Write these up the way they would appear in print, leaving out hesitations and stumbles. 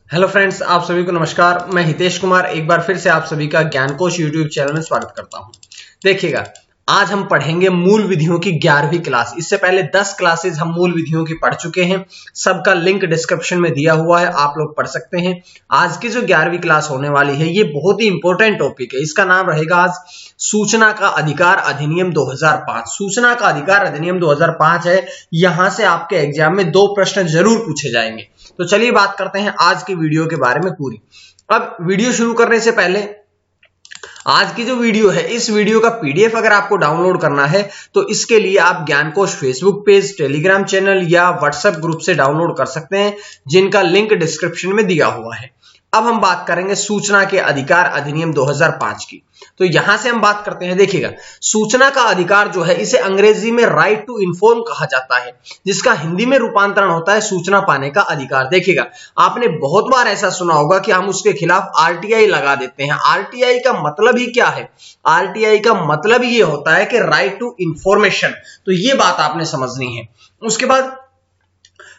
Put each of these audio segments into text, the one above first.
Hello friends, आप सभी को नमस्कार। मैं हितेश कुमार एक बार फिर से आप सभी का ज्ञानकोश यूट्यूब चैनल में स्वागत करता हूं। देखिएगा, आज हम पढ़ेंगे मूल विधियों की 11वीं क्लास। इससे पहले 10 क्लासेस हम मूल विधियों की पढ़ चुके हैं। सबका लिंक डिस्क्रिप्शन में दिया हुआ है, आप लोग पढ़ सकते हैं। आज की जो 11वीं क्लास होने वाली है, ये बहुत ही इंपॉर्टेंट टॉपिक है। इसका नाम रहेगा आज सूचना का अधिकार अधिनियम 2005। सूचना का अधिकार अधिनियम 2005 है। यहां से आपके एग्जाम में 2 प्रश्न जरूर पूछे जाएंगे। तो चलिए बात करते हैं आज की वीडियो के बारे में पूरी। अब वीडियो शुरू करने से पहले आज की जो वीडियो है, इस वीडियो का पीडीएफ अगर आपको डाउनलोड करना है तो इसके लिए आप ज्ञानकोश फेसबुक पेज, टेलीग्राम चैनल या व्हाट्सएप ग्रुप से डाउनलोड कर सकते हैं, जिनका लिंक डिस्क्रिप्शन में दिया हुआ है। अब हम बात करेंगे सूचना के अधिकार अधिनियम 2005 की। तो यहां से हम बात करते हैं। देखिएगा, सूचना का अधिकार जो है, इसे अंग्रेजी में राइट टू इन्फॉर्म कहा जाता है, जिसका हिंदी में रूपांतरण होता है सूचना पाने का अधिकार। देखिएगा, आपने बहुत बार ऐसा सुना होगा कि हम उसके खिलाफ आरटीआई लगा देते हैं। आरटीआई का मतलब ही क्या है? आरटीआई का मतलब ये होता है कि राइट टू इंफॉर्मेशन। तो ये बात आपने समझनी है। उसके बाद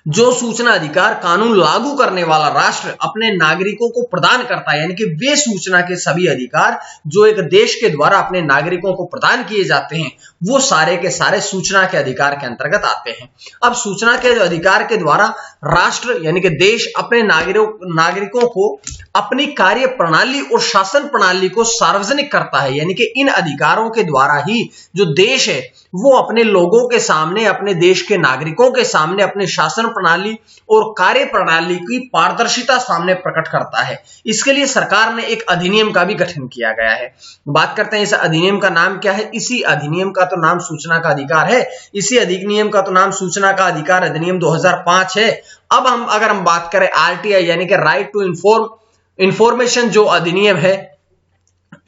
जो सूचना अधिकार कानून लागू करने वाला राष्ट्र अपने नागरिकों को प्रदान करता है, यानी कि वे सूचना के सभी अधिकार जो एक देश के द्वारा अपने नागरिकों को प्रदान किए जाते हैं, वो सारे के सारे सूचना के अधिकार के अंतर्गत आते हैं। अब सूचना के अधिकार के द्वारा राष्ट्र यानी कि देश अपने नागरिकों को अपनी कार्य प्रणाली और शासन प्रणाली को सार्वजनिक करता है। यानी कि इन अधिकारों के द्वारा ही जो देश है वो अपने लोगों के सामने, अपने देश के नागरिकों के सामने अपने शासन प्रणाली और कार्य प्रणाली की पारदर्शिता सामने प्रकट करता है। इसके लिए सरकार ने एक अधिनियम का भी गठन किया गया है। बात करते हैं इस अधिनियम का नाम क्या है। इसी अधिनियम का तो नाम सूचना का अधिकार है। इसी अधिनियम का तो नाम सूचना का अधिकार अधिनियम 2005 है। अब अगर हम बात करें आरटीआई यानी कि राइट टू इंफॉर्मेशन जो अधिनियम है,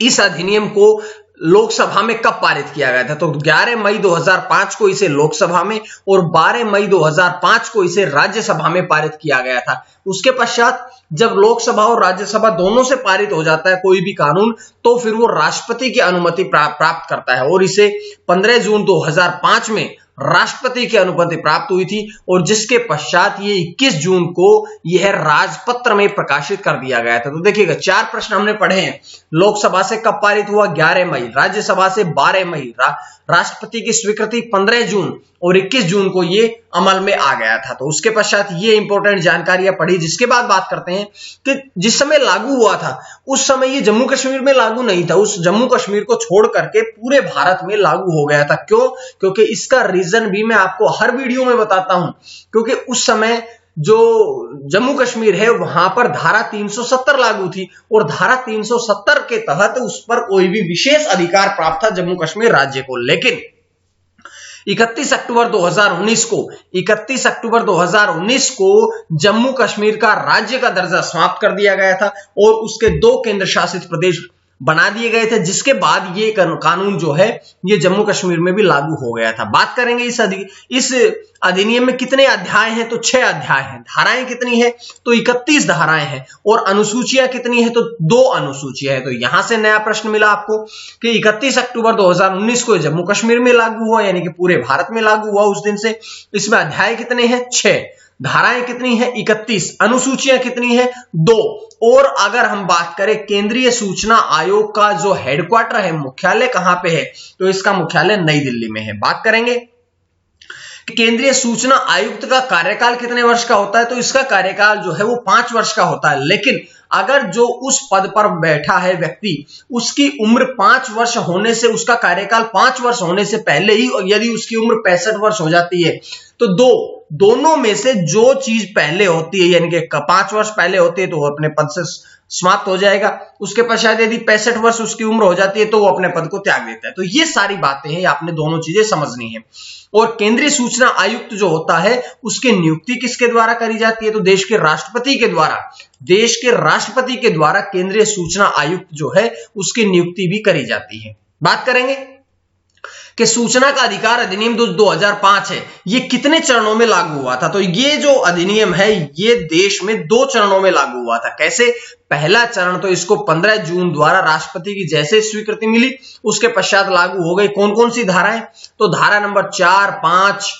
इस अधिनियम को लोकसभा में कब पारित किया गया था? तो 11 मई 2005 को इसे लोकसभा में और 12 मई 2005 को इसे राज्यसभा में पारित किया गया था। उसके पश्चात जब लोकसभा और राज्यसभा दोनों से पारित हो जाता है कोई भी कानून, तो फिर वो राष्ट्रपति की अनुमति प्राप्त करता है और इसे 15 जून 2005 में राष्ट्रपति की अनुमति प्राप्त हुई थी और जिसके पश्चात ये 21 जून को यह राजपत्र में प्रकाशित कर दिया गया था। तो देखिएगा, 4 प्रश्न हमने पढ़े हैं। लोकसभा से कब पारित हुआ? 11 मई। राज्यसभा से 12 मई। राष्ट्रपति की स्वीकृति 15 जून और 21 जून को ये अमल में आ गया था। तो उसके पश्चात ये इंपॉर्टेंट जानकारियां पढ़ी। जिसके बाद बात करते हैं कि जिस समय लागू हुआ था उस समय ये जम्मू कश्मीर में लागू नहीं था। उस जम्मू कश्मीर को छोड़ करके पूरे भारत में लागू हो गया था। क्यों? क्योंकि इसका रीजन भी मैं आपको हर वीडियो में बताता हूं। क्योंकि उस समय जो जम्मू कश्मीर है वहां पर धारा 370 लागू थी और धारा 370 के तहत उस पर कोई भी विशेष अधिकार प्राप्त था जम्मू कश्मीर राज्य को। लेकिन 31 अक्टूबर 2019 को जम्मू कश्मीर का राज्य का दर्जा समाप्त कर दिया गया था और उसके 2 केंद्र शासित प्रदेश बना दिए गए थे, जिसके बाद ये कानून जो है ये जम्मू कश्मीर में भी लागू हो गया था। बात करेंगे इस अधिनियम में कितने अध्याय हैं? तो 6 अध्याय हैं। धाराएं कितनी है? तो 31 धाराएं हैं। और अनुसूचियां कितनी है? तो 2 अनुसूचियां हैं। तो यहां से नया प्रश्न मिला आपको कि 31 अक्टूबर 2019 को जम्मू कश्मीर में लागू हुआ, यानी कि पूरे भारत में लागू हुआ उस दिन से। इसमें अध्याय कितने हैं? 6। धाराएं कितनी है? 31। अनुसूचियां कितनी है? 2। और अगर हम बात करें केंद्रीय सूचना आयोग का जो हेडक्वार्टर है, मुख्यालय कहां पे है? तो इसका मुख्यालय नई दिल्ली में है। बात करेंगे कि केंद्रीय सूचना आयुक्त का कार्यकाल कितने वर्ष का होता है? तो इसका कार्यकाल जो है वो 5 वर्ष का होता है। लेकिन अगर जो उस पद पर बैठा है व्यक्ति, उसकी उम्र 5 वर्ष होने से, उसका कार्यकाल 5 वर्ष होने से पहले ही, और यदि उसकी उम्र 65 वर्ष हो जाती है तो दोनों में से जो चीज पहले होती है, यानी कि 5 वर्ष पहले होती है तो वो अपने पद से समाप्त हो जाएगा। उसके पश्चात यदि 65 वर्ष उसकी उम्र हो जाती है तो वो अपने पद को त्याग देता है। तो ये सारी बातें हैं, आपने दोनों चीजें समझनी है। और केंद्रीय सूचना आयुक्त जो होता है उसकी नियुक्ति किसके द्वारा करी जाती है? तो देश के राष्ट्रपति के द्वारा। देश के राष्ट्रपति के द्वारा केंद्रीय सूचना आयुक्त जो है उसकी नियुक्ति भी करी जाती है। बात करेंगे कि सूचना का अधिकार अधिनियम 2005 है, ये कितने चरणों में लागू हुआ था? तो ये जो अधिनियम है ये देश में 2 चरणों में लागू हुआ था। कैसे? पहला चरण तो इसको 15 जून द्वारा राष्ट्रपति की जैसे स्वीकृति मिली उसके पश्चात लागू हो गई। कौन कौन सी धाराएं? तो धारा नंबर 4, 5,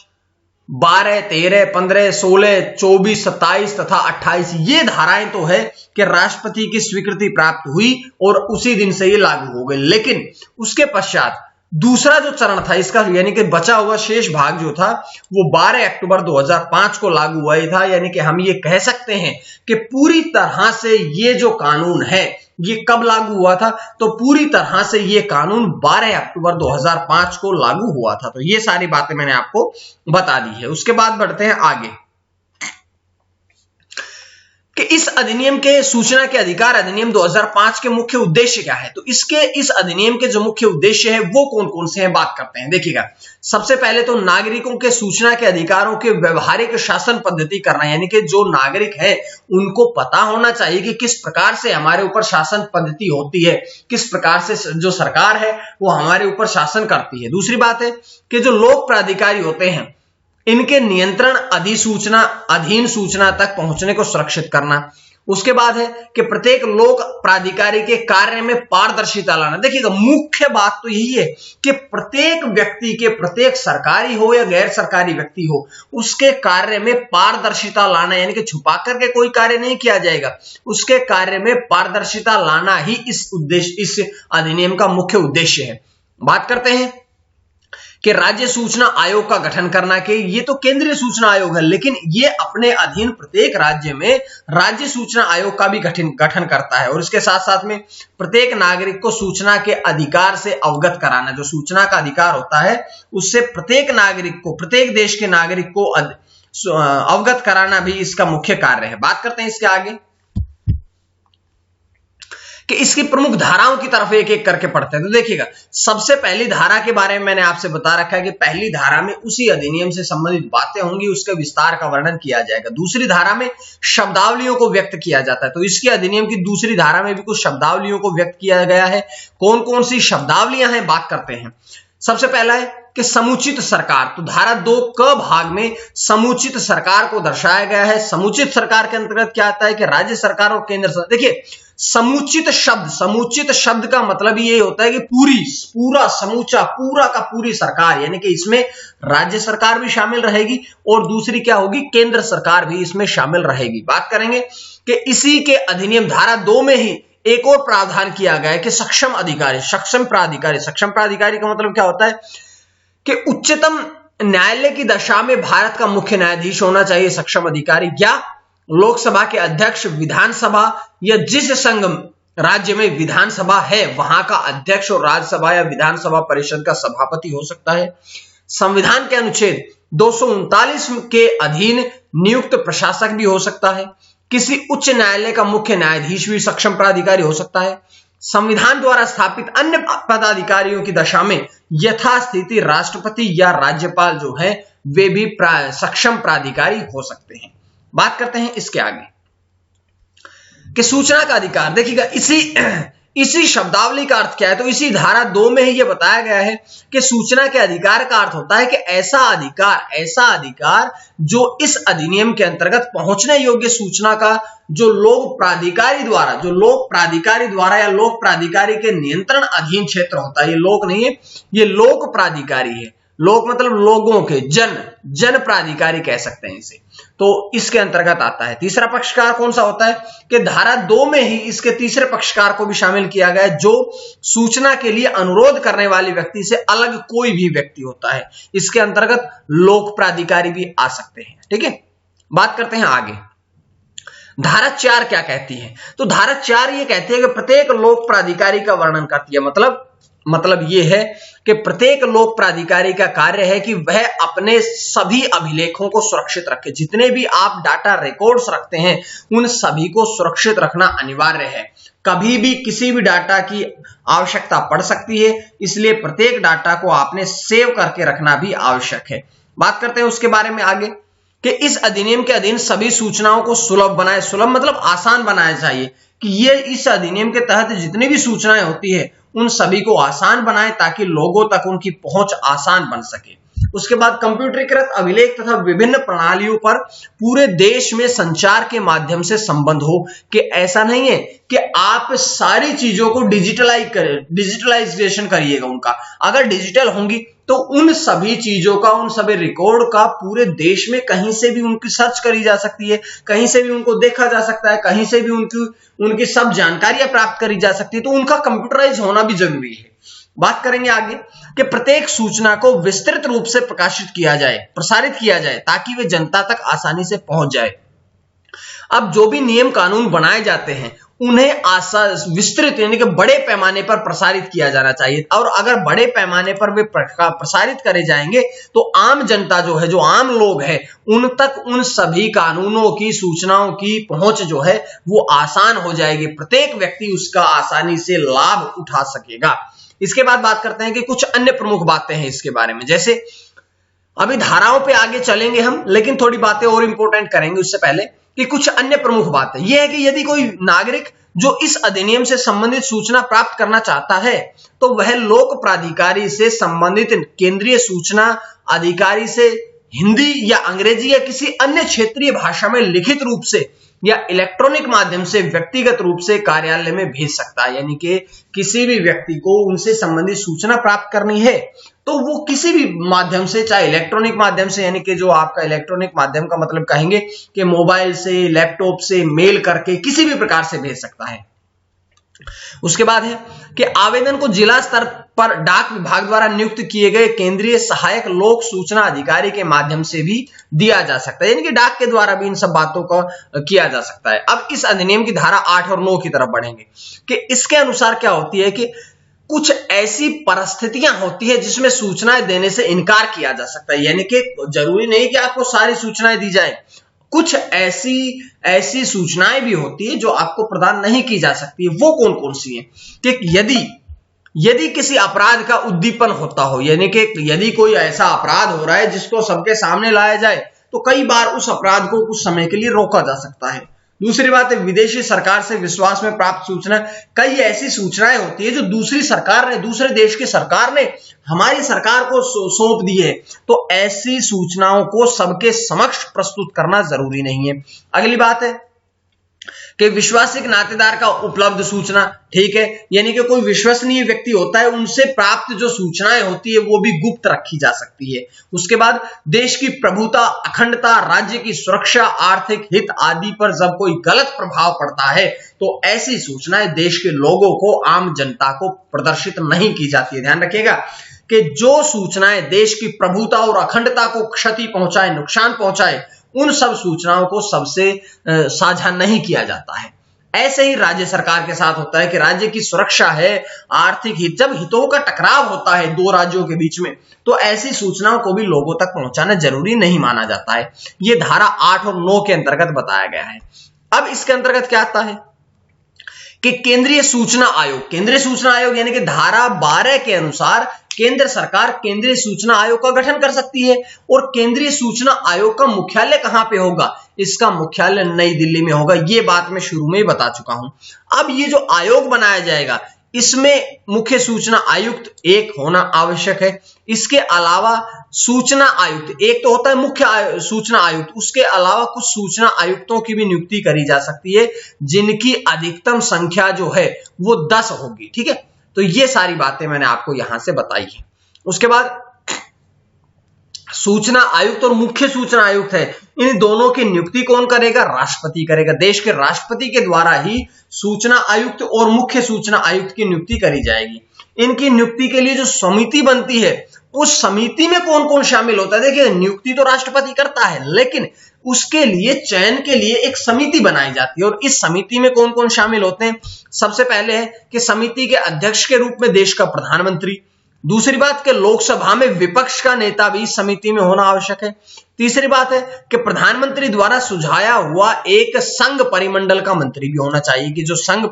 12, 13, 15, 16, 24, 27 तथा 28 ये धाराएं तो है कि राष्ट्रपति की स्वीकृति प्राप्त हुई और उसी दिन से ये लागू हो गई। लेकिन उसके पश्चात दूसरा जो चरण था इसका, यानी कि बचा हुआ शेष भाग जो था वो 12 अक्टूबर 2005 को लागू हुआ ही था। यानी कि हम ये कह सकते हैं कि पूरी तरह से ये जो कानून है ये कब लागू हुआ था, तो पूरी तरह से ये कानून 12 अक्टूबर 2005 को लागू हुआ था। तो ये सारी बातें मैंने आपको बता दी है। उसके बाद बढ़ते हैं आगे कि इस अधिनियम के सूचना के अधिकार अधिनियम 2005 के मुख्य उद्देश्य क्या है। तो इस अधिनियम के जो मुख्य उद्देश्य है वो कौन कौन से हैं, बात करते हैं। देखिएगा, सबसे पहले तो नागरिकों के सूचना के अधिकारों के व्यवहारिक शासन पद्धति करना, यानी कि जो नागरिक है उनको पता होना चाहिए कि किस प्रकार से हमारे ऊपर शासन पद्धति होती है, किस प्रकार से जो सरकार है वो हमारे ऊपर शासन करती है। दूसरी बात है कि जो लोक प्राधिकारी होते हैं इनके नियंत्रण अधीन सूचना तक पहुंचने को सुरक्षित करना। उसके बाद है कि प्रत्येक लोक प्राधिकारी के कार्य में पारदर्शिता लाना। देखिएगा, मुख्य बात तो यही है कि प्रत्येक व्यक्ति के, प्रत्येक सरकारी हो या गैर सरकारी व्यक्ति हो, उसके कार्य में पारदर्शिता लाना, यानी कि छुपा करके कोई कार्य नहीं किया जाएगा, उसके कार्य में पारदर्शिता लाना ही इस अधिनियम का मुख्य उद्देश्य है। बात करते हैं कि राज्य सूचना आयोग का गठन करना के, ये तो केंद्रीय सूचना आयोग है, लेकिन ये अपने अधीन प्रत्येक राज्य में राज्य सूचना आयोग का भी गठन करता है। और इसके साथ साथ में प्रत्येक नागरिक को सूचना के अधिकार से अवगत कराना, जो सूचना का अधिकार होता है उससे प्रत्येक नागरिक को, प्रत्येक देश के नागरिक को अवगत कराना भी इसका मुख्य कार्य है। बात करते हैं इसके आगे कि इसकी प्रमुख धाराओं की तरफ एक एक करके पढ़ते हैं। तो देखिएगा, सबसे पहली धारा के बारे में मैंने आपसे बता रखा है कि पहली धारा में उसी अधिनियम से संबंधित बातें होंगी, उसके विस्तार का वर्णन किया जाएगा। दूसरी धारा में शब्दावलियों को व्यक्त किया जाता है। तो इसके अधिनियम की दूसरी धारा में भी कुछ शब्दावलियों को व्यक्त किया गया है। कौन कौन सी शब्दावलियां हैं, बात करते हैं। सबसे पहला है कि समुचित सरकार। तो धारा 2 क भाग में समुचित सरकार को दर्शाया गया है। समुचित सरकार के अंतर्गत क्या आता है कि राज्य सरकार और केंद्र सरकार। देखिए, समुचित शब्द का मतलब ये होता है कि पूरा समूचा, पूरा का पूरी सरकार, यानी कि इसमें राज्य सरकार भी शामिल रहेगी और दूसरी क्या होगी, केंद्र सरकार भी इसमें शामिल रहेगी। बात करेंगे कि इसी के अधिनियम धारा 2 में ही एक और प्रावधान किया गया है कि सक्षम प्राधिकारी का मतलब क्या होता है कि उच्चतम न्यायालय की दशा में भारत का मुख्य न्यायाधीश होना चाहिए सक्षम अधिकारी, या लोकसभा के अध्यक्ष, विधानसभा या जिस संघ राज्य में विधानसभा है वहां का अध्यक्ष और राज्यसभा या विधानसभा परिषद का सभापति हो सकता है। संविधान के अनुच्छेद 239 के अधीन नियुक्त प्रशासक भी हो सकता है। किसी उच्च न्यायालय का मुख्य न्यायाधीश भी सक्षम प्राधिकारी हो सकता है। संविधान द्वारा स्थापित अन्य पदाधिकारियों की दशा में यथास्थिति राष्ट्रपति या राज्यपाल जो है वे भी सक्षम प्राधिकारी हो सकते हैं। बात करते हैं इसके आगे कि सूचना का अधिकार। देखिएगा, इसी शब्दावली का अर्थ क्या है, तो इसी धारा 2 में ही यह बताया गया है कि सूचना के अधिकार का अर्थ होता है कि ऐसा अधिकार जो इस अधिनियम के अंतर्गत पहुंचने योग्य सूचना का जो लोक प्राधिकारी द्वारा या लोक प्राधिकारी के नियंत्रण अधीन क्षेत्र होता है। ये लोक नहीं है, ये लोक प्राधिकारी है। लोक मतलब लोगों के, जन प्राधिकारी कह सकते हैं इसे, तो इसके अंतर्गत आता है। तीसरा पक्षकार कौन सा होता है कि धारा 2 में ही इसके तीसरे पक्षकार को भी शामिल किया गया है, जो सूचना के लिए अनुरोध करने वाले व्यक्ति से अलग कोई भी व्यक्ति होता है। इसके अंतर्गत लोक प्राधिकारी भी आ सकते हैं। ठीक है, बात करते हैं आगे। धारा 4 क्या कहती है, तो धारा 4 ये कहती है कि प्रत्येक लोक प्राधिकारी का वर्णन करती है। मतलब यह है कि प्रत्येक लोक प्राधिकारी का कार्य है कि वह अपने सभी अभिलेखों को सुरक्षित रखे। जितने भी आप डाटा रिकॉर्ड्स रखते हैं उन सभी को सुरक्षित रखना अनिवार्य है। कभी भी किसी भी डाटा की आवश्यकता पड़ सकती है, इसलिए प्रत्येक डाटा को आपने सेव करके रखना भी आवश्यक है। बात करते हैं उसके बारे में आगे कि इस अधिनियम के अधीन सभी सूचनाओं को सुलभ मतलब आसान बनाया चाहिए कि ये इस अधिनियम के तहत जितनी भी सूचनाएं होती है उन सभी को आसान बनाए ताकि लोगों तक उनकी पहुंच आसान बन सके। उसके बाद कंप्यूटरीकृत अभिलेख तथा विभिन्न प्रणालियों पर पूरे देश में संचार के माध्यम से संबंध हो। कि ऐसा नहीं है कि आप सारी चीजों को डिजिटलाइजेशन करिएगा उनका, अगर डिजिटल होंगी तो उन सभी चीजों का, उन सभी रिकॉर्ड का पूरे देश में कहीं से भी उनकी सर्च करी जा सकती है, कहीं से भी उनको देखा जा सकता है, कहीं से भी उनकी सब जानकारियां प्राप्त करी जा सकती है। तो उनका कंप्यूटराइज होना भी जरूरी है। बात करेंगे आगे कि प्रत्येक सूचना को विस्तृत रूप से प्रकाशित किया जाए, प्रसारित किया जाए, ताकि वे जनता तक आसानी से पहुंच जाए। अब जो भी नियम कानून बनाए जाते हैं उन्हें विस्तृत यानी कि बड़े पैमाने पर प्रसारित किया जाना चाहिए, और अगर बड़े पैमाने पर वे प्रसारित करे जाएंगे तो आम जनता जो है, जो आम लोग हैं, उन तक उन सभी कानूनों की, सूचनाओं की पहुंच जो है वो आसान हो जाएगी। प्रत्येक व्यक्ति उसका आसानी से लाभ उठा सकेगा। इसके बाद बात करते हैं कि कुछ अन्य प्रमुख बातें हैं इसके बारे में। जैसे अभी धाराओं पे आगे चलेंगे हम, लेकिन थोड़ी बातें और इंपॉर्टेंट करेंगे उससे पहले कि कुछ अन्य प्रमुख बातें यह है कि यदि कोई नागरिक जो इस अधिनियम से संबंधित सूचना प्राप्त करना चाहता है तो वह लोक प्राधिकारी से संबंधित केंद्रीय सूचना अधिकारी से हिंदी या अंग्रेजी या किसी अन्य क्षेत्रीय भाषा में लिखित रूप से या इलेक्ट्रॉनिक माध्यम से व्यक्तिगत रूप से कार्यालय में भेज सकता है। यानी कि किसी भी व्यक्ति को उनसे संबंधित सूचना प्राप्त करनी है तो वो किसी भी माध्यम से, चाहे इलेक्ट्रॉनिक माध्यम से, यानी कि जो आपका इलेक्ट्रॉनिक माध्यम का मतलब कहेंगे कि मोबाइल से, लैपटॉप से, मेल करके, किसी भी प्रकार से भेज सकता है। उसके बाद है कि आवेदन को जिला स्तर पर डाक विभाग द्वारा नियुक्त किए गए केंद्रीय सहायक लोक सूचना अधिकारी के माध्यम से भी दिया जा सकता है, यानी कि डाक के द्वारा भी इन सब बातों का किया जा सकता है। अब इस अधिनियम की धारा 8 और 9 की तरफ बढ़ेंगे कि इसके अनुसार क्या होती है कि कुछ ऐसी परिस्थितियां होती है जिसमें सूचनाएं देने से इनकार किया जा सकता है, यानी कि जरूरी नहीं कि आपको सारी सूचनाएं दी जाए, कुछ ऐसी सूचनाएं भी होती है जो आपको प्रदान नहीं की जा सकती है। वो कौन कौन सी है कि यदि किसी अपराध का उद्दीपन होता हो, यानी कि यदि कोई ऐसा अपराध हो रहा है जिसको सबके सामने लाया जाए तो कई बार उस अपराध को कुछ समय के लिए रोका जा सकता है। दूसरी बात है विदेशी सरकार से विश्वास में प्राप्त सूचना। कई ऐसी सूचनाएं होती है जो दूसरी सरकार ने, दूसरे देश की सरकार ने हमारी सरकार को सौंप दी है, तो ऐसी सूचनाओं को सबके समक्ष प्रस्तुत करना जरूरी नहीं है। अगली बात है कि विश्वासिक नातेदार का उपलब्ध सूचना, ठीक है, यानी कि कोई विश्वसनीय व्यक्ति होता है उनसे प्राप्त जो सूचनाएं होती है वो भी गुप्त रखी जा सकती है। उसके बाद देश की प्रभुता, अखंडता, राज्य की सुरक्षा, आर्थिक हित आदि पर जब कोई गलत प्रभाव पड़ता है तो ऐसी सूचनाएं देश के लोगों को, आम जनता को प्रदर्शित नहीं की जाती है। ध्यान रखिएगा कि जो सूचनाएं देश की प्रभुता और अखंडता को क्षति पहुंचाए, नुकसान पहुंचाए, उन सब सूचनाओं को सबसे साझा नहीं किया जाता है। ऐसे ही राज्य सरकार के साथ होता है कि राज्य की सुरक्षा है, आर्थिक हित, जब हितों का टकराव होता है दो राज्यों के बीच में तो ऐसी सूचनाओं को भी लोगों तक पहुंचाना जरूरी नहीं माना जाता है। यह धारा 8 और 9 के अंतर्गत बताया गया है। अब इसके अंतर्गत क्या आता है कि केंद्रीय सूचना आयोग यानी कि धारा 12 के अनुसार केंद्र सरकार केंद्रीय सूचना आयोग का गठन कर सकती है। और केंद्रीय सूचना आयोग का मुख्यालय कहां पे होगा? इसका मुख्यालय नई दिल्ली में होगा। ये बात मैं शुरू में ही बता चुका हूं। अब ये जो आयोग बनाया जाएगा इसमें मुख्य सूचना आयुक्त एक होना आवश्यक है। इसके अलावा सूचना आयुक्त, एक तो होता है मुख्य सूचना आयुक्त, उसके अलावा कुछ सूचना आयुक्तों की भी नियुक्ति करी जा सकती है जिनकी अधिकतम संख्या जो है वो 10 होगी। ठीक है, तो ये सारी बातें मैंने आपको यहां से बताई है। उसके बाद सूचना आयुक्त और मुख्य सूचना आयुक्त है, इन दोनों की नियुक्ति कौन करेगा? राष्ट्रपति करेगा। देश के राष्ट्रपति के द्वारा ही सूचना आयुक्त और मुख्य सूचना आयुक्त की नियुक्ति करी जाएगी। इनकी नियुक्ति के लिए जो समिति बनती है उस समिति में कौन कौन शामिल होता है? देखिए, नियुक्ति तो राष्ट्रपति करता है लेकिन उसके लिए चयन के लिए एक समिति बनाई जाती है। और इस समिति में कौन कौन शामिल होते हैं? सबसे पहले है कि समिति के अध्यक्ष के रूप में देश का प्रधानमंत्री। दूसरी बात कि लोकसभा में विपक्ष का नेता भी इस समिति में होना आवश्यक है। तीसरी बात है कि प्रधानमंत्री द्वारा सुझाया हुआ एक संघ परिमंडल का मंत्री भी होना चाहिए, कि जो संघ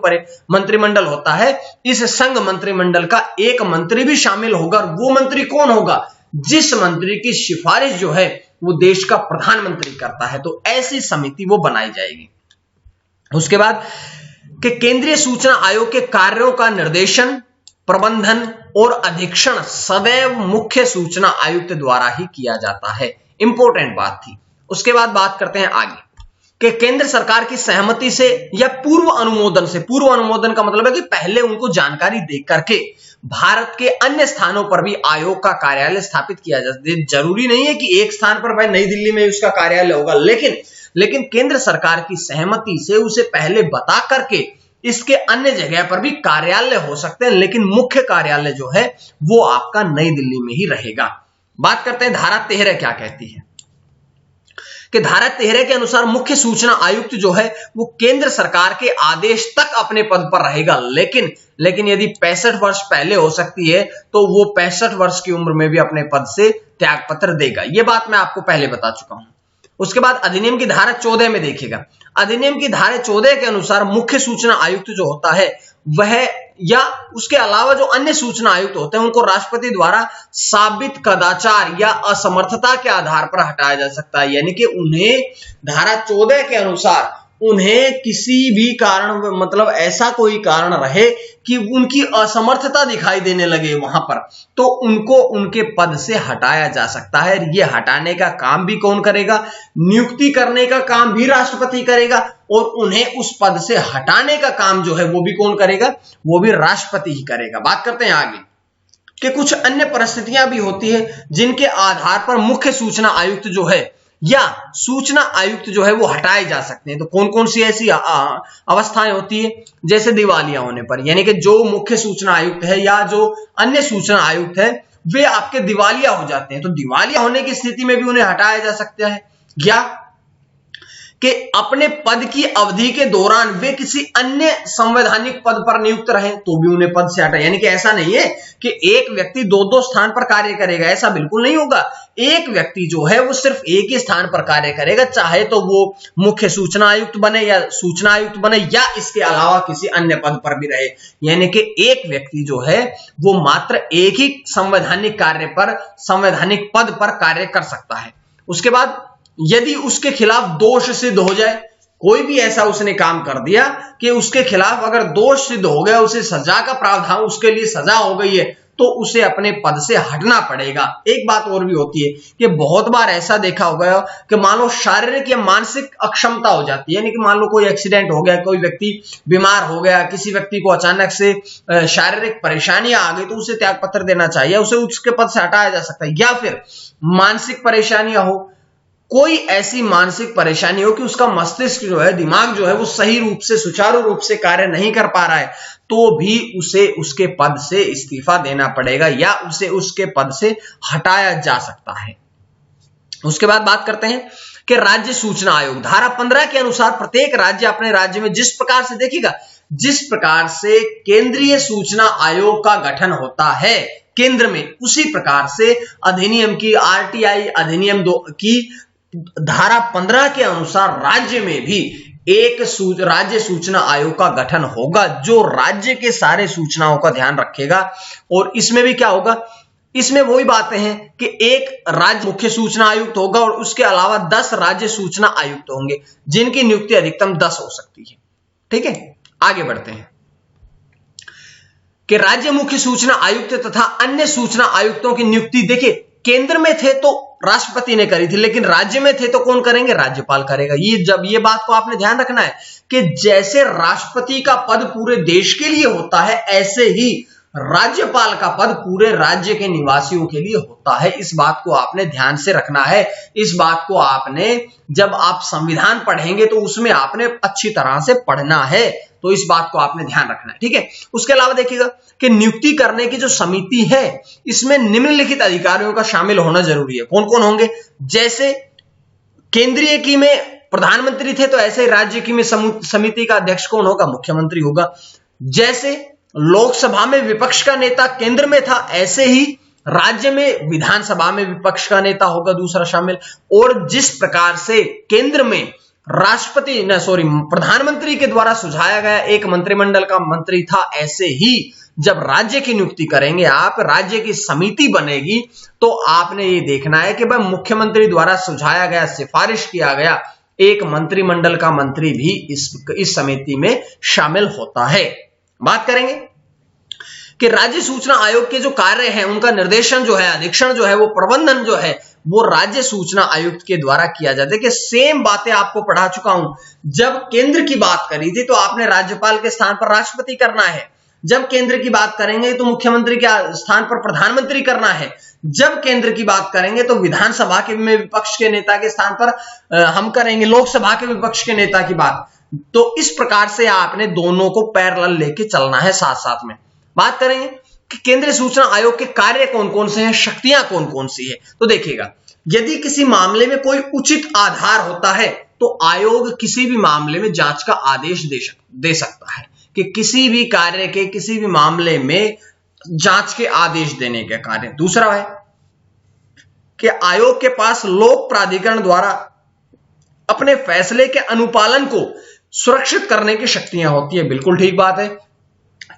मंत्रिमंडल होता है इस संघ मंत्रिमंडल का एक मंत्री भी शामिल होगा। वो मंत्री कौन होगा? जिस मंत्री की सिफारिश जो है वो देश का प्रधानमंत्री करता है। तो ऐसी समिति वो बनाई जाएगी। उसके बाद कि केंद्रीय सूचना आयोग के कार्यों का निर्देशन, प्रबंधन, और अधीक्षण सदैव मुख्य सूचना आयुक्त द्वारा ही किया जाता है। इंपॉर्टेंट बात थी। उसके बाद बात करते हैं आगे कि केंद्र सरकार की सहमति से या पूर्व अनुमोदन से, पूर्व अनुमोदन का मतलब है कि पहले उनको जानकारी दे करके भारत के अन्य स्थानों पर भी आयोग का कार्यालय स्थापित किया जा सकता है। जरूरी नहीं है कि एक स्थान पर भाई नई दिल्ली में उसका कार्यालय होगा, लेकिन केंद्र सरकार की सहमति से उसे पहले बता करके इसके अन्य जगह पर भी कार्यालय हो सकते हैं, लेकिन मुख्य कार्यालय जो है वो आपका नई दिल्ली में ही रहेगा। बात करते हैं धारा 13 क्या कहती है कि धारा 13 के अनुसार मुख्य सूचना आयुक्त जो है वो केंद्र सरकार के आदेश तक अपने पद पर रहेगा, लेकिन यदि 65 वर्ष पहले हो सकती है तो वो 65 वर्ष की उम्र में भी अपने पद से त्यागपत्र देगा। ये बात मैं आपको पहले बता चुका हूं। उसके बाद अधिनियम की धारा 14 में देखिएगा, अधिनियम की धारा 14 के अनुसार मुख्य सूचना आयुक्त जो होता है वह या उसके अलावा जो अन्य सूचना आयुक्त होते हैं उनको राष्ट्रपति द्वारा साबित कदाचार या असमर्थता के आधार पर हटाया जा सकता है। यानी कि उन्हें धारा 14 के अनुसार उन्हें किसी भी कारण, मतलब ऐसा कोई कारण रहे कि उनकी असमर्थता दिखाई देने लगे वहां पर, तो उनको उनके पद से हटाया जा सकता है। ये हटाने का काम भी कौन करेगा? नियुक्ति करने का काम भी राष्ट्रपति करेगा, और उन्हें उस पद से हटाने का काम जो है वो भी कौन करेगा? वो भी राष्ट्रपति ही करेगा। बात करते हैं आगे कि कुछ अन्य परिस्थितियां भी होती है जिनके आधार पर मुख्य सूचना आयुक्त जो है या सूचना आयुक्त जो है वो हटाए जा सकते हैं। तो कौन कौन सी ऐसी अवस्थाएं होती है? जैसे दिवालिया होने पर, यानी कि जो मुख्य सूचना आयुक्त है या जो अन्य सूचना आयुक्त है वे आपके दिवालिया हो जाते हैं, तो दिवालिया होने की स्थिति में भी उन्हें हटाया जा सकता है। या कि अपने पद की अवधि के दौरान वे किसी अन्य संवैधानिक पद पर नियुक्त रहे तो भी उन्हें पद से हटाए। यानी कि ऐसा नहीं है कि एक व्यक्ति दो स्थान पर कार्य करेगा, ऐसा बिल्कुल नहीं होगा। एक व्यक्ति जो है वो सिर्फ एक ही स्थान पर कार्य करेगा, चाहे तो वो मुख्य सूचना आयुक्त बने या सूचना आयुक्त बने या इसके अलावा किसी अन्य पद पर भी रहे। यानी कि एक व्यक्ति जो है वो मात्र एक ही संवैधानिक कार्य पर, संवैधानिक पद पर कार्य कर सकता है। उसके बाद यदि उसके खिलाफ दोष सिद्ध हो जाए, कोई भी ऐसा उसने काम कर दिया कि उसके खिलाफ अगर दोष सिद्ध हो गया, उसे सजा का प्रावधान, उसके लिए सजा हो गई है, तो उसे अपने पद से हटना पड़ेगा। एक बात और भी होती है कि बहुत बार ऐसा देखा होगा कि मान लो शारीरिक या मानसिक अक्षमता हो जाती है, यानी कि मान लो कोई एक्सीडेंट हो गया, कोई व्यक्ति बीमार हो गया, किसी व्यक्ति को अचानक से शारीरिक परेशानियां आ गई, तो उसे त्यागपत्र देना चाहिए, उसे उसके पद से हटाया जा सकता है। या फिर मानसिक परेशानियां हो, कोई ऐसी मानसिक परेशानी हो कि उसका मस्तिष्क जो है, दिमाग जो है वो सही रूप से, सुचारू रूप से कार्य नहीं कर पा रहा है, तो भी उसे उसके पद से इस्तीफा देना पड़ेगा या उसे उसके पद से हटाया जा सकता है। उसके बाद बात करते हैं कि राज्य सूचना आयोग धारा 15 के अनुसार प्रत्येक राज्य अपने राज्य में जिस प्रकार से, देखिएगा, जिस प्रकार से केंद्रीय सूचना आयोग का गठन होता है केंद्र में, उसी प्रकार से अधिनियम की, आरटीआई अधिनियम की धारा 15 के अनुसार राज्य में भी एक राज्य सूचना आयोग का गठन होगा, जो राज्य के सारे सूचनाओं का ध्यान रखेगा। और इसमें भी क्या होगा? इसमें वही बातें हैं कि एक राज्य मुख्य सूचना आयुक्त होगा और उसके अलावा 10 राज्य सूचना आयुक्त होंगे, जिनकी नियुक्ति अधिकतम 10 हो सकती है। ठीक है, आगे बढ़ते हैं कि राज्य मुख्य सूचना आयुक्त तथा अन्य सूचना आयुक्तों की नियुक्ति, देखिए, केंद्र में थे तो राष्ट्रपति ने करी थी, लेकिन राज्य में थे तो कौन करेंगे? राज्यपाल करेगा। ये बात को आपने ध्यान रखना है कि जैसे राष्ट्रपति का पद पूरे देश के लिए होता है, ऐसे ही राज्यपाल का पद पूरे राज्य के निवासियों के लिए होता है। इस बात को आपने ध्यान से रखना है। इस बात को आपने, जब आप संविधान पढ़ेंगे तो उसमें आपने अच्छी तरह से पढ़ना है, तो इस बात को आपने ध्यान रखना है। ठीक है, उसके अलावा देखिएगा कि नियुक्ति करने की जो समिति है, इसमें निम्नलिखित अधिकारियों का शामिल होना जरूरी है। कौन कौन होंगे? जैसे केंद्रीय की में प्रधानमंत्री थे, तो ऐसे राज्य की में समिति का अध्यक्ष कौन होगा? मुख्यमंत्री होगा। जैसे लोकसभा में विपक्ष का नेता केंद्र में था, ऐसे ही राज्य में विधानसभा में विपक्ष का नेता होगा दूसरा शामिल। और जिस प्रकार से केंद्र में प्रधानमंत्री के द्वारा सुझाया गया एक मंत्रिमंडल का मंत्री था, ऐसे ही जब राज्य की नियुक्ति करेंगे आप, राज्य की समिति बनेगी, तो आपने ये देखना है कि भाई मुख्यमंत्री द्वारा सुझाया गया, सिफारिश किया गया एक मंत्रिमंडल का मंत्री भी इस समिति में शामिल होता है। बात करेंगे कि राज्य सूचना आयोग के जो कार्य हैं उनका निर्देशन जो है, अधीक्षण जो है, वो प्रबंधन जो है वो राज्य सूचना आयुक्त के द्वारा किया जाता है। कि सेम बातें आपको पढ़ा चुका हूं। जब केंद्र की बात करी थी तो आपने राज्यपाल के स्थान पर राष्ट्रपति करना है, जब केंद्र की बात करेंगे तो मुख्यमंत्री के स्थान पर प्रधानमंत्री करना है, जब केंद्र की बात करेंगे तो विधानसभा के में विपक्ष के नेता के स्थान पर हम करेंगे लोकसभा के विपक्ष के नेता की बात। तो इस प्रकार से आपने दोनों को पैरेलल लेके चलना है साथ साथ में। बात करेंगे कि केंद्रीय सूचना आयोग के कार्य कौन कौन से हैं, शक्तियां कौन कौन सी है। तो देखिएगा, यदि किसी मामले में कोई उचित आधार होता है तो आयोग किसी भी मामले में जांच का आदेश दे सकता है। कि किसी भी कार्य के, किसी भी मामले में जांच के आदेश देने के कार्य। दूसरा है कि आयोग के पास लोक प्राधिकरण द्वारा अपने फैसले के अनुपालन को सुरक्षित करने की शक्तियां होती है। बिल्कुल ठीक बात है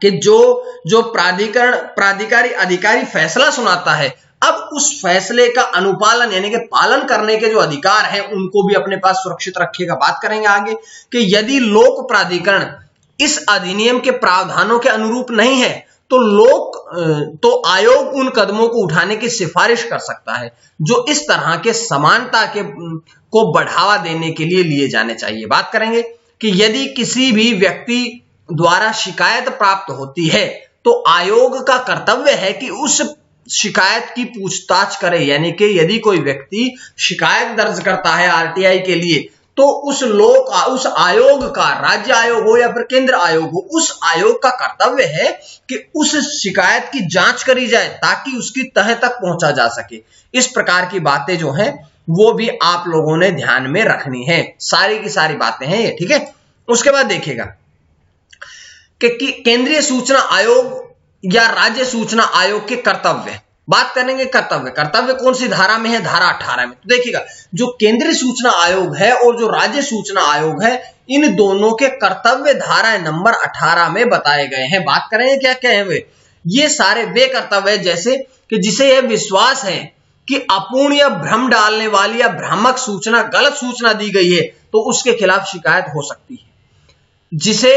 कि जो प्राधिकारी अधिकारी फैसला सुनाता है, अब उस फैसले का अनुपालन यानी कि पालन करने के जो अधिकार हैं उनको भी अपने पास सुरक्षित रखेगा। बात करेंगे आगे कि यदि लोक प्राधिकरण इस अधिनियम के प्रावधानों के अनुरूप नहीं है तो आयोग उन कदमों को उठाने की सिफारिश कर सकता है जो इस तरह के समानता को बढ़ावा देने के लिए जाने चाहिए। बात करेंगे कि यदि किसी भी व्यक्ति द्वारा शिकायत प्राप्त होती है तो आयोग का कर्तव्य है कि उस शिकायत की पूछताछ करे। यानी कि यदि कोई व्यक्ति शिकायत दर्ज करता है आरटीआई के लिए तो उस आयोग का, राज्य आयोग हो या फिर केंद्र आयोग हो, उस आयोग का कर्तव्य है कि उस शिकायत की जांच करी जाए ताकि उसकी तह तक पहुंचा जा सके। इस प्रकार की बातें जो हैं वो भी आप लोगों ने ध्यान में रखनी है। सारी की सारी बातें हैं ये, ठीक है। उसके बाद देखिएगा कि केंद्रीय सूचना आयोग या राज्य सूचना आयोग के कर्तव्य। बात करेंगे कर्तव्य कौन सी धारा में है, धारा 18 में। तो देखिएगा, जो केंद्रीय सूचना आयोग है और जो राज्य सूचना आयोग है, इन दोनों के कर्तव्य धारा नंबर 18 में बताए गए हैं। बात करेंगे क्या क्या है वे। ये सारे वे कर्तव्य है जैसे कि जिसे यह विश्वास है कि अपूर्ण या भ्रम डालने वाली या भ्रामक सूचना, गलत सूचना दी गई है तो उसके खिलाफ शिकायत हो सकती है। जिसे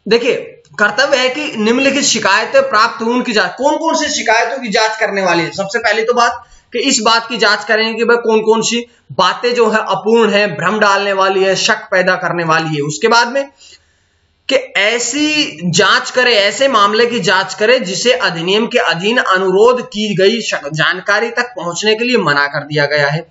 देखिए कर्तव्य है कि निम्नलिखित शिकायतें प्राप्त हुई उनकी जांच। कौन कौन सी शिकायतों की जांच करने वाली है। सबसे पहले तो बात कि इस बात की जांच करेंगे कि भाई कौन कौन सी बातें जो है अपूर्ण है, भ्रम डालने वाली है, शक पैदा करने वाली है। उसके बाद में कि ऐसी जांच करे, ऐसे मामले की जांच करे जिसे अधिनियम के अधीन अनुरोध की गई जानकारी तक पहुंचने के लिए मना कर दिया गया है,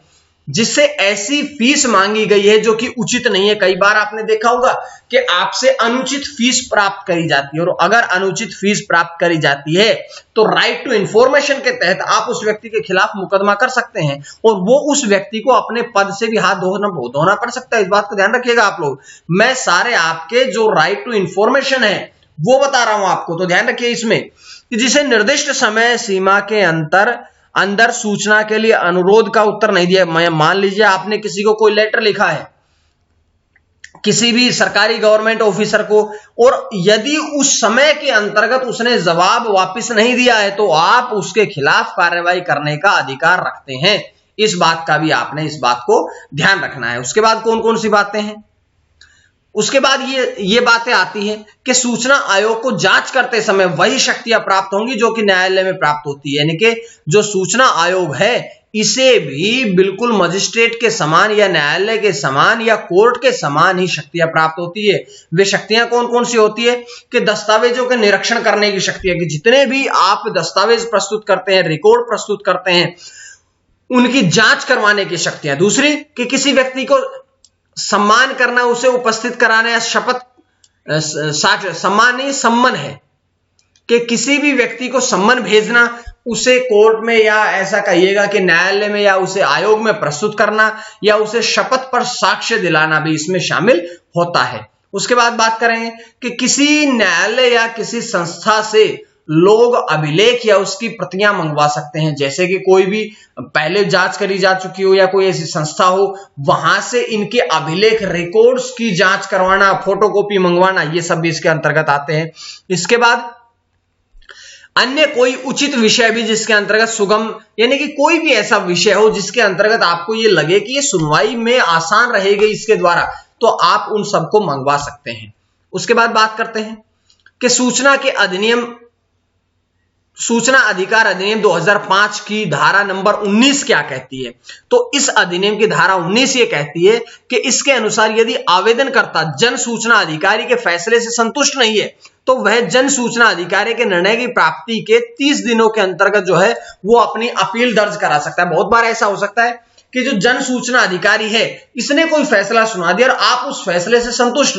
जिससे ऐसी फीस मांगी गई है जो कि उचित नहीं है। कई बार आपने देखा होगा कि आपसे अनुचित फीस प्राप्त करी जाती है, और अगर अनुचित फीस प्राप्त करी जाती है तो राइट टू इंफॉर्मेशन के तहत आप उस व्यक्ति के खिलाफ मुकदमा कर सकते हैं और वो उस व्यक्ति को अपने पद से भी हाथ धोना पड़ सकता है। इस बात को ध्यान रखिएगा आप लोग। मैं सारे आपके जो राइट टू इंफॉर्मेशन है वो बता रहा हूं आपको, तो ध्यान रखिए इसमें कि जिसे निर्दिष्ट समय सीमा के अंदर सूचना के लिए अनुरोध का उत्तर नहीं दिया। मान लीजिए आपने किसी को कोई लेटर लिखा है किसी भी सरकारी गवर्नमेंट ऑफिसर को, और यदि उस समय के अंतर्गत उसने जवाब वापस नहीं दिया है तो आप उसके खिलाफ कार्रवाई करने का अधिकार रखते हैं। इस बात का भी आपने इस बात को ध्यान रखना है। उसके बाद कौन कौन सी बातें हैं, उसके बाद ये बातें आती हैं कि सूचना आयोग को जांच करते समय वही शक्तियां प्राप्त होंगी जो कि न्यायालय में प्राप्त होती है। यानी कि जो सूचना आयोग है इसे भी बिल्कुल मजिस्ट्रेट के समान या न्यायालय के समान या कोर्ट के समान ही शक्तियां प्राप्त होती है। वे शक्तियां कौन कौन सी होती है कि दस्तावेजों के निरीक्षण करने की शक्ति है, कि जितने भी आप दस्तावेज प्रस्तुत करते हैं, रिकॉर्ड प्रस्तुत करते हैं, उनकी जांच करवाने की शक्तियां। दूसरी कि किसी व्यक्ति को सम्मान करना, उसे उपस्थित कराना या शपथ सम्मान नहीं सम्मन है कि किसी भी व्यक्ति को सम्मन भेजना, उसे कोर्ट में या ऐसा कहिएगा कि न्यायालय में या उसे आयोग में प्रस्तुत करना या उसे शपथ पर साक्ष्य दिलाना भी इसमें शामिल होता है। उसके बाद बात करेंगे कि किसी न्यायालय या किसी संस्था से लोग अभिलेख या उसकी प्रतियां मंगवा सकते हैं। जैसे कि कोई भी पहले जांच करी जा चुकी हो या कोई ऐसी संस्था हो, वहां से इनके अभिलेख रिकॉर्ड्स की जांच करवाना, फोटोकॉपी मंगवाना, ये सब भी इसके अंतर्गत आते हैं। इसके बाद अन्य कोई उचित विषय भी जिसके अंतर्गत सुगम, यानी कि कोई भी ऐसा विषय हो जिसके अंतर्गत आपको ये लगे कि ये सुनवाई में आसान रहेगी इसके द्वारा, तो आप उन सबको मंगवा सकते हैं। उसके बाद बात करते हैं कि सूचना के अधिनियम सूचना अधिकार अधिनियम 2005 की धारा नंबर 19 क्या कहती है? तो इस अधिनियम की धारा 19 ये कहती है कि इसके अनुसार यदि आवेदनकर्ता जन सूचना अधिकारी के फैसले से संतुष्ट नहीं है तो वह जन सूचना अधिकारी के निर्णय की प्राप्ति के 30 दिनों के अंतर्गत जो है वो अपनी अपील दर्ज करा सकता है। बहुत बार ऐसा हो सकता है कि जो जन सूचना अधिकारी है इसने कोई फैसला सुना दिया और आप उस फैसले से संतुष्ट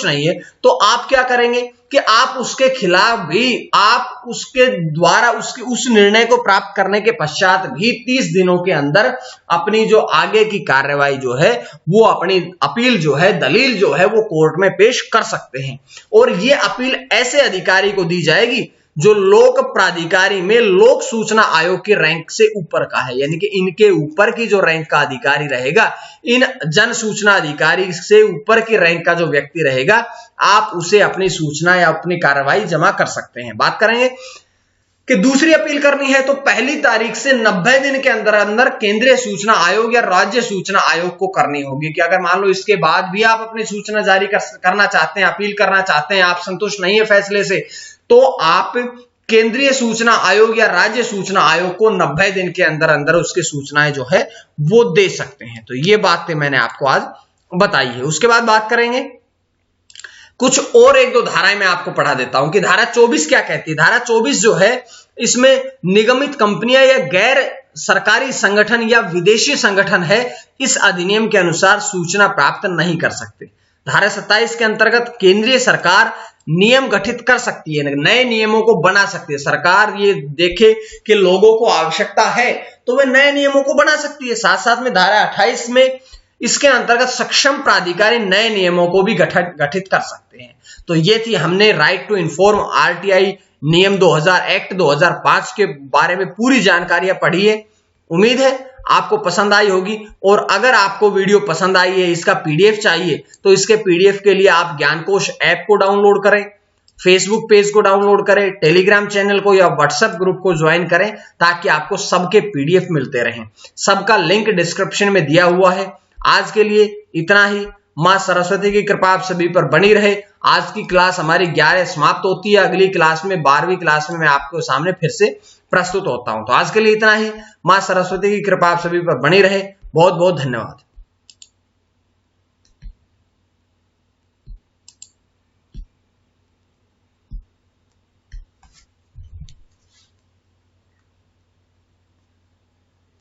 नहीं है, तो आप क्या करेंगे कि आप उसके खिलाफ भी, आप उसके द्वारा उसके उस निर्णय को प्राप्त करने के पश्चात भी 30 दिनों के अंदर अपनी जो आगे की कार्यवाही जो है वो अपनी अपील जो है, दलील जो है वो कोर्ट में पेश कर सकते हैं। और ये अपील ऐसे अधिकारी को दी जाएगी जो लोक प्राधिकारी में लोक सूचना आयोग के रैंक से ऊपर का है, यानी कि इनके ऊपर की जो रैंक का अधिकारी रहेगा, इन जन सूचना अधिकारी से ऊपर की रैंक का जो व्यक्ति रहेगा, आप उसे अपनी सूचना या अपनी कार्रवाई जमा कर सकते हैं। बात करेंगे कि दूसरी अपील करनी है तो पहली तारीख से 90 दिन के अंदर अंदर केंद्रीय सूचना आयोग या राज्य सूचना आयोग को करनी होगी। कि अगर मान लो इसके बाद भी आप अपनी सूचना जारी करना चाहते हैं, अपील करना चाहते हैं, आप संतुष्ट नहीं है फैसले से, तो आप केंद्रीय सूचना आयोग या राज्य सूचना आयोग को 90 दिन के अंदर अंदर उसकी सूचनाएं जो है वो दे सकते हैं। तो ये बातें मैंने आपको आज बताई है। उसके बाद बात करेंगे कुछ और एक दो धाराएं मैं आपको पढ़ा देता हूं कि धारा 24 क्या कहती है। धारा 24 जो है इसमें निगमित कंपनियां या गैर सरकारी संगठन या विदेशी संगठन है इस अधिनियम के अनुसार सूचना प्राप्त नहीं कर सकते। धारा 27 के अंतर्गत केंद्रीय सरकार नियम गठित कर सकती है, नए नियमों को बना सकती है। सरकार ये देखे कि लोगों को आवश्यकता है तो वह नए नियमों को बना सकती है। साथ साथ में धारा 28 में इसके अंतर्गत सक्षम प्राधिकारी नए नियमों को भी गठित कर सकते हैं। तो ये थी, हमने राइट टू इन्फॉर्म आरटीआई नियम 2000 एक्ट 2005 के बारे में पूरी जानकारियां पढ़ी है। उम्मीद है आपको पसंद आई होगी। और अगर आपको वीडियो पसंद आई है, इसका पीडीएफ चाहिए, तो इसके पीडीएफ के लिए आप ज्ञानकोश ऐप को डाउनलोड करें, फेसबुक पेज को डाउनलोड करें, टेलीग्राम चैनल को या व्हाट्सएप ग्रुप को ज्वाइन करें ताकि आपको सबके पीडीएफ मिलते रहें। सबका लिंक डिस्क्रिप्शन में दिया हुआ है। आज के लिए इतना ही। मां सरस्वती की कृपा आप सभी पर बनी रहे। आज की क्लास हमारी 11 समाप्त होती है। अगली क्लास में 12वीं क्लास में मैं आपके सामने फिर से प्रस्तुत होता हूं। तो आज के लिए इतना ही। मां सरस्वती की कृपा आप सभी पर बनी रहे। बहुत बहुत धन्यवाद।